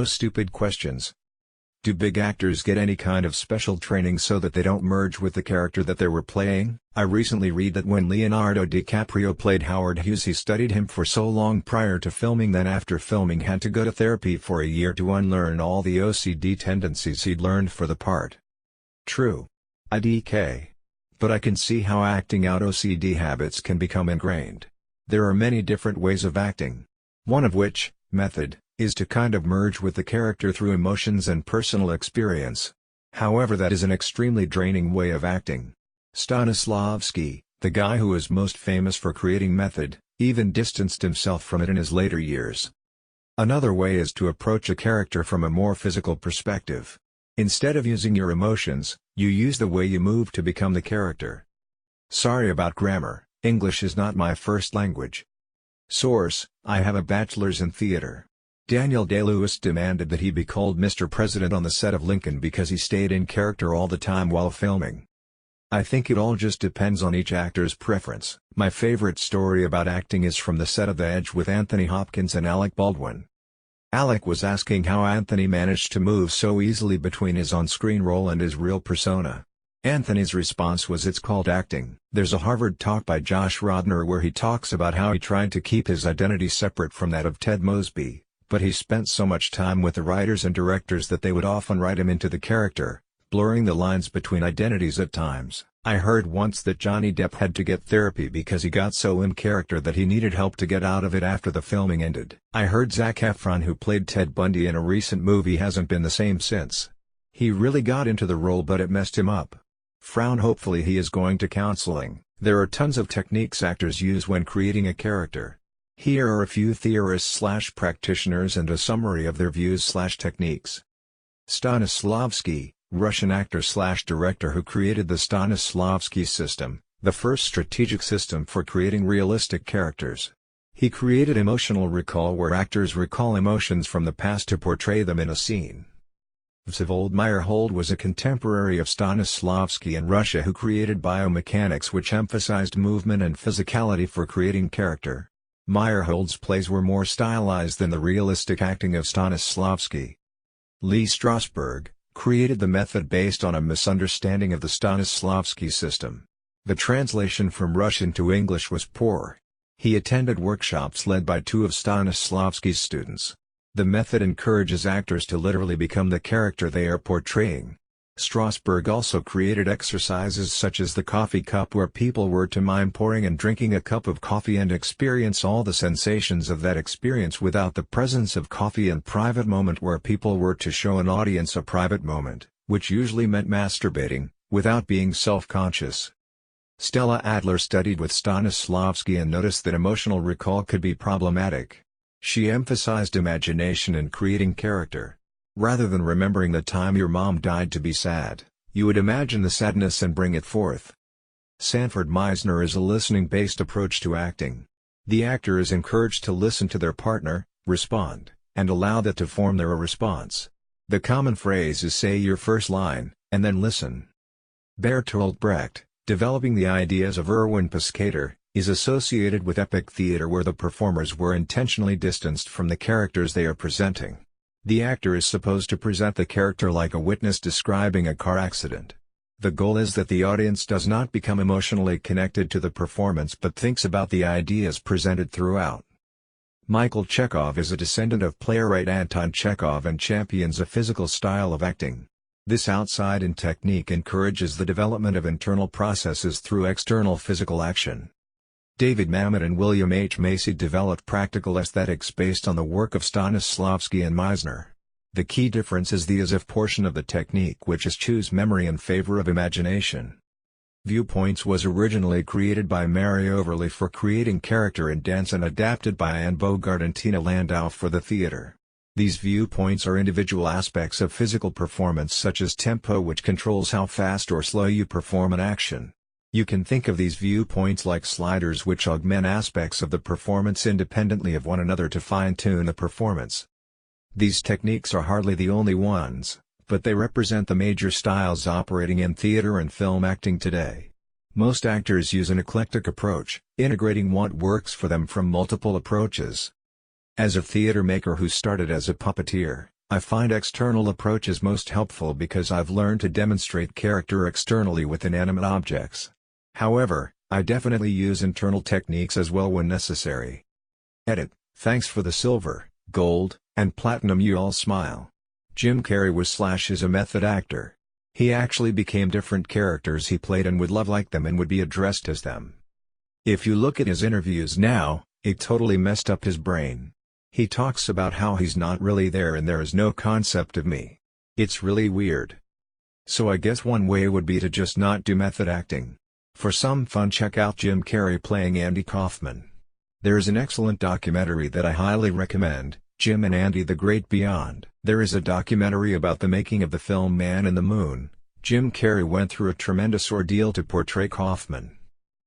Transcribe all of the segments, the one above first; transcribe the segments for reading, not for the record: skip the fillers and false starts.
No stupid questions. Do big actors get any kind of special training so that they don't merge with the character that they were playing? I recently read that when Leonardo DiCaprio played Howard Hughes, he studied him for so long prior to filming, then after filming had to go to therapy for a year to unlearn all the OCD tendencies he'd learned for the part. True. IDK. But I can see how acting out OCD habits can become ingrained. There are many different ways of acting. One of which, method, is to kind of merge with the character through emotions and personal experience. However, that is an extremely draining way of acting. Stanislavski, the guy who is most famous for creating method, even distanced himself from it in his later years. Another way is to approach a character from a more physical perspective. Instead of using your emotions, you use the way you move to become the character. Sorry about grammar, English is not my first language. Source: I have a bachelor's in theater. Daniel Day-Lewis demanded that he be called Mr. President on the set of Lincoln because he stayed in character all the time while filming. I think it all just depends on each actor's preference. My favorite story about acting is from the set of The Edge with Anthony Hopkins and Alec Baldwin. Alec was asking how Anthony managed to move so easily between his on-screen role and his real persona. Anthony's response was, "It's called acting." There's a Harvard talk by Josh Rodner where he talks about how he tried to keep his identity separate from that of Ted Mosby, but he spent so much time with the writers and directors that they would often write him into the character, blurring the lines between identities at times. I heard once that Johnny Depp had to get therapy because he got so in character that he needed help to get out of it after the filming ended. I heard Zac Efron, who played Ted Bundy in a recent movie, hasn't been the same since. He really got into the role but it messed him up. Frown. Hopefully he is going to counseling. There are tons of techniques actors use when creating a character. Here are a few theorists/practitioners and a summary of their views/techniques. Stanislavski, Russian actor/director who created the Stanislavski system, the first strategic system for creating realistic characters. He created emotional recall where actors recall emotions from the past to portray them in a scene. Vsevolod Meyerhold was a contemporary of Stanislavski in Russia who created biomechanics which emphasized movement and physicality for creating character. Meyerhold's plays were more stylized than the realistic acting of Stanislavski. Lee Strasberg created the method based on a misunderstanding of the Stanislavski system. The translation from Russian to English was poor. He attended workshops led by two of Stanislavski's students. The method encourages actors to literally become the character they are portraying. Strasberg also created exercises such as the coffee cup where people were to mime pouring and drinking a cup of coffee and experience all the sensations of that experience without the presence of coffee, and private moment where people were to show an audience a private moment, which usually meant masturbating, without being self-conscious. Stella Adler studied with Stanislavski and noticed that emotional recall could be problematic. She emphasized imagination in creating character. Rather than remembering the time your mom died to be sad, you would imagine the sadness and bring it forth. Sanford Meisner is a listening-based approach to acting. The actor is encouraged to listen to their partner, respond, and allow that to form their response. The common phrase is say your first line, and then listen. Bertolt Brecht, developing the ideas of Erwin Piscator, is associated with epic theater where the performers were intentionally distanced from the characters they are presenting. The actor is supposed to present the character like a witness describing a car accident. The goal is that the audience does not become emotionally connected to the performance but thinks about the ideas presented throughout. Michael Chekhov is a descendant of playwright Anton Chekhov and champions a physical style of acting. This outside-in technique encourages the development of internal processes through external physical action. David Mamet and William H. Macy developed practical aesthetics based on the work of Stanislavski and Meisner. The key difference is the as-if portion of the technique, which is choose memory in favor of imagination. Viewpoints was originally created by Mary Overly for creating character in dance and adapted by Anne Bogart and Tina Landau for the theater. These viewpoints are individual aspects of physical performance such as tempo, which controls how fast or slow you perform an action. You can think of these viewpoints like sliders which augment aspects of the performance independently of one another to fine-tune the performance. These techniques are hardly the only ones, but they represent the major styles operating in theater and film acting today. Most actors use an eclectic approach, integrating what works for them from multiple approaches. As a theater maker who started as a puppeteer, I find external approaches most helpful because I've learned to demonstrate character externally with inanimate objects. However, I definitely use internal techniques as well when necessary. Edit. Thanks for the silver, gold, and platinum. You all smile. Jim Carrey is a method actor. He actually became different characters he played and would love like them and would be addressed as them. If you look at his interviews now, it totally messed up his brain. He talks about how he's not really there and there is no concept of me. It's really weird. So I guess one way would be to just not do method acting. For some fun, check out Jim Carrey playing Andy Kaufman. There is an excellent documentary that I highly recommend, Jim and Andy: The Great Beyond. There is a documentary about the making of the film Man in the Moon. Jim Carrey went through a tremendous ordeal to portray Kaufman.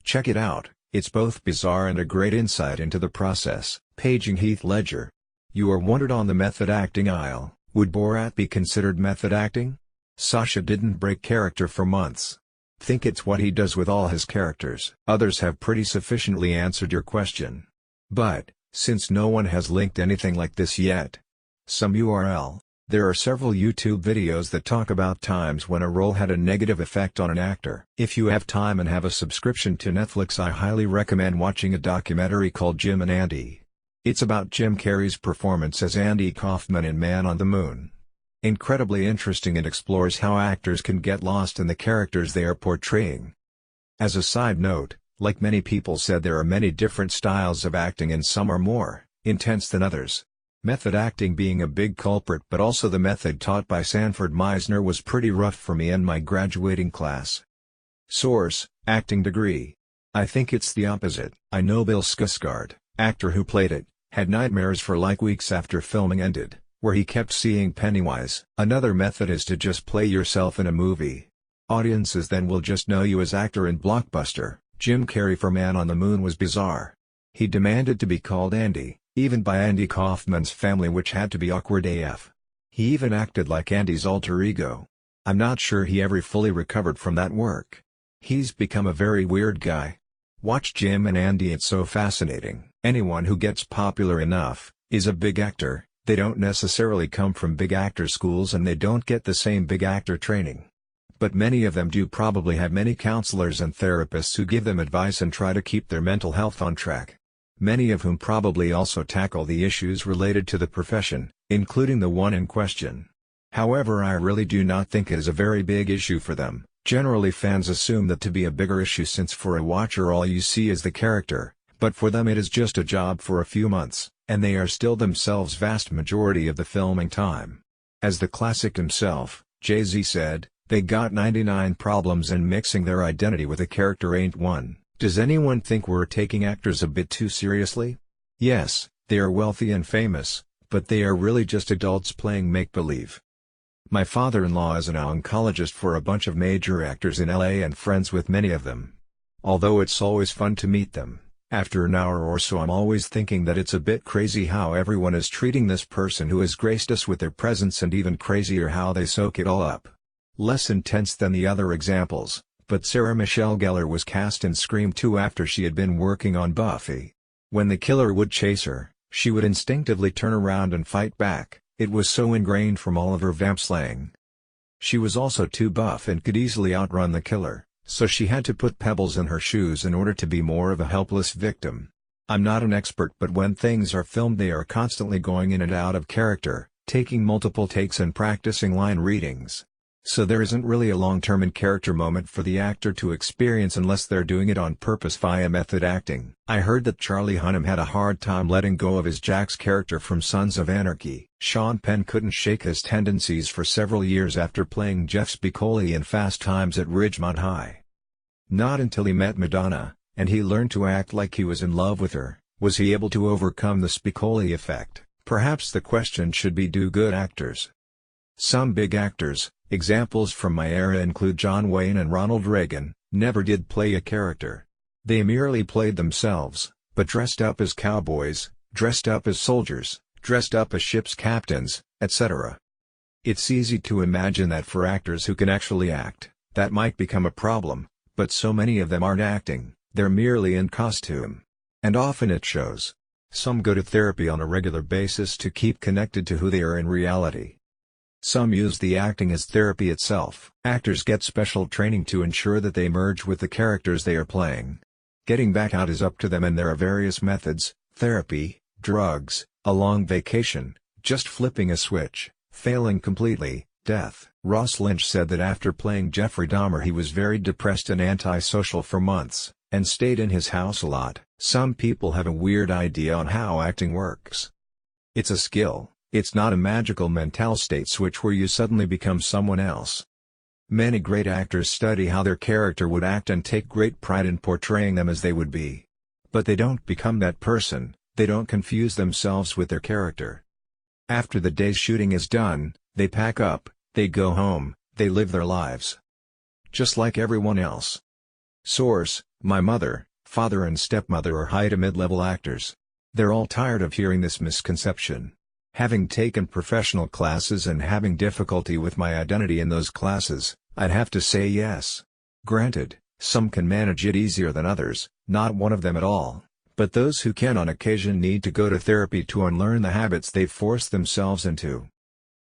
Check it out, it's both bizarre and a great insight into the process. Paging Heath Ledger. You are wondered on the method acting aisle, would Borat be considered method acting? Sasha didn't break character for months. Think it's what he does with all his characters. Others have pretty sufficiently answered your question. But, since no one has linked anything like this yet, some URL, there are several YouTube videos that talk about times when a role had a negative effect on an actor. If you have time and have a subscription to Netflix, I highly recommend watching a documentary called Jim and Andy. It's about Jim Carrey's performance as Andy Kaufman in Man on the Moon. Incredibly interesting and explores how actors can get lost in the characters they are portraying. As a side note, like many people said, there are many different styles of acting and some are more intense than others. Method acting being a big culprit, but also the method taught by Sanford Meisner was pretty rough for me and my graduating class. Source: acting degree. I think it's the opposite. I know Bill Skarsgård, actor who played it, had nightmares for like weeks after filming ended, where he kept seeing Pennywise. Another method is to just play yourself in a movie. Audiences then will just know you as actor in Blockbuster. Jim Carrey for Man on the Moon was bizarre. He demanded to be called Andy, even by Andy Kaufman's family, which had to be awkward AF. He even acted like Andy's alter ego. I'm not sure he ever fully recovered from that work. He's become a very weird guy. Watch Jim and Andy, it's so fascinating. Anyone who gets popular enough is a big actor. They don't necessarily come from big actor schools and they don't get the same big actor training. But many of them do probably have many counselors and therapists who give them advice and try to keep their mental health on track. Many of whom probably also tackle the issues related to the profession, including the one in question. However, I really do not think it is a very big issue for them. Generally, fans assume that to be a bigger issue since for a watcher all you see is the character, but for them it is just a job for a few months, and they are still themselves vast majority of the filming time. As the classic himself, Jay-Z said, they got 99 problems and mixing their identity with a character ain't one. Does anyone think we're taking actors a bit too seriously? Yes, they are wealthy and famous, but they are really just adults playing make-believe. My father-in-law is an oncologist for a bunch of major actors in LA and friends with many of them. Although it's always fun to meet them, after an hour or so I'm always thinking that it's a bit crazy how everyone is treating this person who has graced us with their presence, and even crazier how they soak it all up. Less intense than the other examples, but Sarah Michelle Gellar was cast in Scream 2 after she had been working on Buffy. When the killer would chase her, she would instinctively turn around and fight back. It was so ingrained from all of her vamp slaying. She was also too buff and could easily outrun the killer, so she had to put pebbles in her shoes in order to be more of a helpless victim. I'm not an expert, but when things are filmed they are constantly going in and out of character, taking multiple takes and practicing line readings. So there isn't really a long-term in-character moment for the actor to experience unless they're doing it on purpose via method acting. I heard that Charlie Hunnam had a hard time letting go of his Jax character from Sons of Anarchy. Sean Penn couldn't shake his tendencies for several years after playing Jeff Spicoli in Fast Times at Ridgemont High. Not until he met Madonna, and he learned to act like he was in love with her, was he able to overcome the Spicoli effect. Perhaps the question should be, do good actors? Some big actors, examples from my era include John Wayne and Ronald Reagan, never did play a character. They merely played themselves, but dressed up as cowboys, dressed up as soldiers, dressed up as ship's captains, etc. It's easy to imagine that for actors who can actually act, that might become a problem, but so many of them aren't acting, they're merely in costume. And often it shows. Some go to therapy on a regular basis to keep connected to who they are in reality. Some use the acting as therapy itself. Actors get special training to ensure that they merge with the characters they are playing. Getting back out is up to them, and there are various methods: therapy, drugs, a long vacation, just flipping a switch, failing completely, death. Ross Lynch said that after playing Jeffrey Dahmer he was very depressed and antisocial for months, and stayed in his house a lot. Some people have a weird idea on how acting works. It's a skill, it's not a magical mental state switch where you suddenly become someone else. Many great actors study how their character would act and take great pride in portraying them as they would be. But they don't become that person, they don't confuse themselves with their character. After the day's shooting is done, they pack up, they go home, they live their lives. Just like everyone else. Source: my mother, father and stepmother are high to mid-level actors. They're all tired of hearing this misconception. Having taken professional classes and having difficulty with my identity in those classes, I'd have to say yes. Granted, some can manage it easier than others, not one of them at all, but those who can on occasion need to go to therapy to unlearn the habits they've forced themselves into.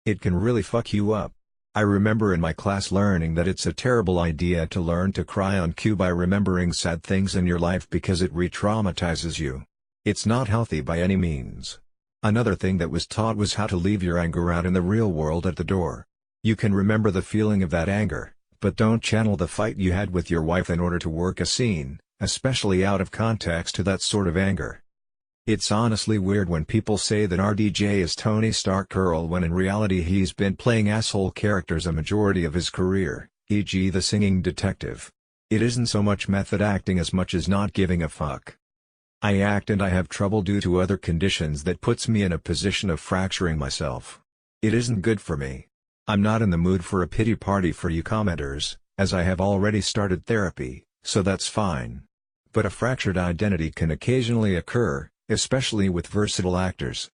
It can really fuck you up. I remember in my class learning that it's a terrible idea to learn to cry on cue by remembering sad things in your life because it re-traumatizes you. It's not healthy by any means. Another thing that was taught was how to leave your anger out in the real world at the door. You can remember the feeling of that anger, but don't channel the fight you had with your wife in order to work a scene, especially out of context to that sort of anger. It's honestly weird when people say that RDJ is Tony Stark Earl when in reality he's been playing asshole characters a majority of his career, e.g. the singing detective. It isn't so much method acting as much as not giving a fuck. I act and I have trouble due to other conditions that puts me in a position of fracturing myself. It isn't good for me. I'm not in the mood for a pity party for you commenters, as I have already started therapy, so that's fine. But a fractured identity can occasionally occur, especially with versatile actors.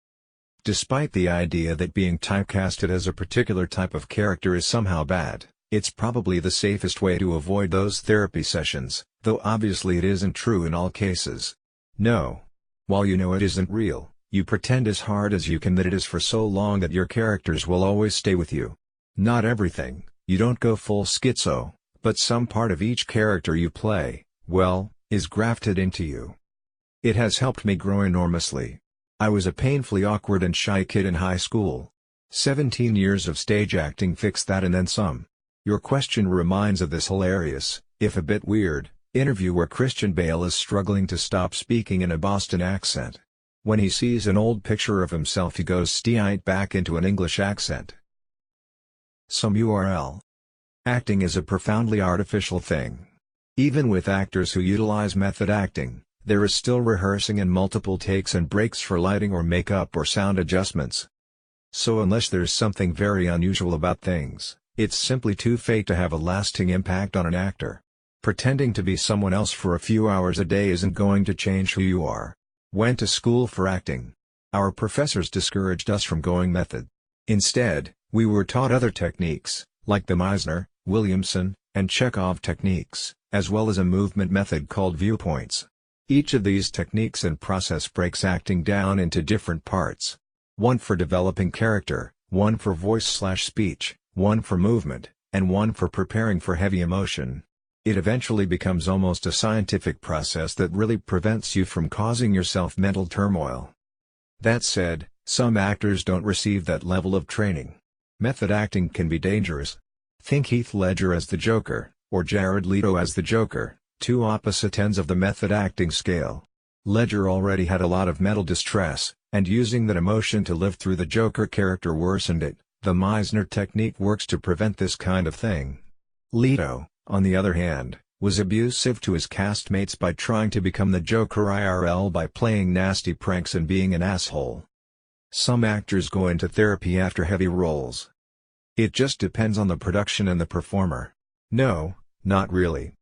Despite the idea that being typecasted as a particular type of character is somehow bad, it's probably the safest way to avoid those therapy sessions, though obviously it isn't true in all cases. No. While you know it isn't real, you pretend as hard as you can that it is for so long that your characters will always stay with you. Not everything, you don't go full schizo, but some part of each character you play, well, is grafted into you. It has helped me grow enormously. I was a painfully awkward and shy kid in high school. 17 years of stage acting fixed that and then some. Your question reminds of this hilarious, if a bit weird, interview where Christian Bale is struggling to stop speaking in a Boston accent. When he sees an old picture of himself he goes straight back into an English accent. Some URL. Acting is a profoundly artificial thing. Even with actors who utilize method acting, there is still rehearsing and multiple takes and breaks for lighting or makeup or sound adjustments. So unless there's something very unusual about things, it's simply too fake to have a lasting impact on an actor. Pretending to be someone else for a few hours a day isn't going to change who you are. Went to school for acting. Our professors discouraged us from going method. Instead, we were taught other techniques, like the Meisner, Williamson, and Chekhov techniques, as well as a movement method called viewpoints. Each of these techniques and process breaks acting down into different parts. One for developing character, one for voice/speech, one for movement, and one for preparing for heavy emotion. It eventually becomes almost a scientific process that really prevents you from causing yourself mental turmoil. That said, some actors don't receive that level of training. Method acting can be dangerous. Think Heath Ledger as the Joker, or Jared Leto as the Joker. Two opposite ends of the method acting scale. Ledger already had a lot of mental distress, and using that emotion to live through the Joker character worsened it. The Meisner technique works to prevent this kind of thing. Leto, on the other hand, was abusive to his castmates by trying to become the Joker IRL by playing nasty pranks and being an asshole. Some actors go into therapy after heavy roles. It just depends on the production and the performer. No, not really.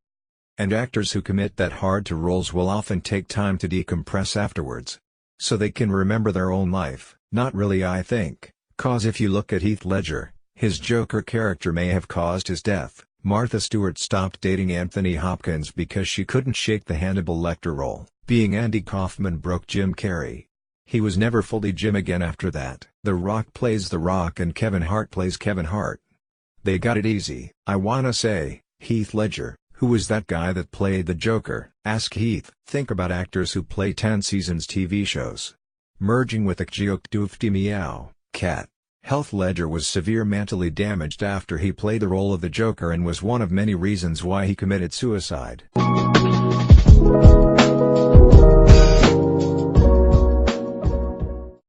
And actors who commit that hard to roles will often take time to decompress afterwards. So they can remember their own life. Not really, I think, cause if you look at Heath Ledger, his Joker character may have caused his death. Martha Stewart stopped dating Anthony Hopkins because she couldn't shake the Hannibal Lecter role. Being Andy Kaufman broke Jim Carrey. He was never fully Jim again after that. The Rock plays The Rock and Kevin Hart plays Kevin Hart. They got it easy. I wanna say, Heath Ledger, who was that guy that played the Joker? Ask Heath. Think about actors who play 10 seasons TV shows. Merging with a Gioke Doofty Meow, Cat. Heath Ledger was severe mentally damaged after he played the role of the Joker and was one of many reasons why he committed suicide.